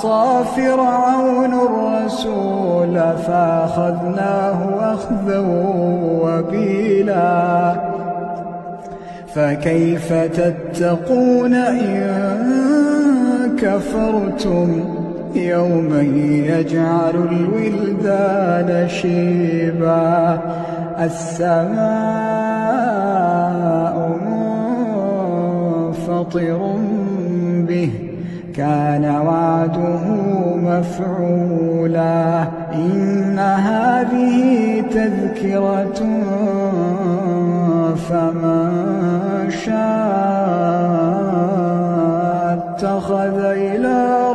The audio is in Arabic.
فعصى فرعون الرسول فأخذناه أخذا وبيلا فكيف تتقون إن كفرتم يوما يجعل الولدان شيبا السماء منفطر به كان وعده مفعولا إن هذه تذكرة فمن شاء اتخذ إلى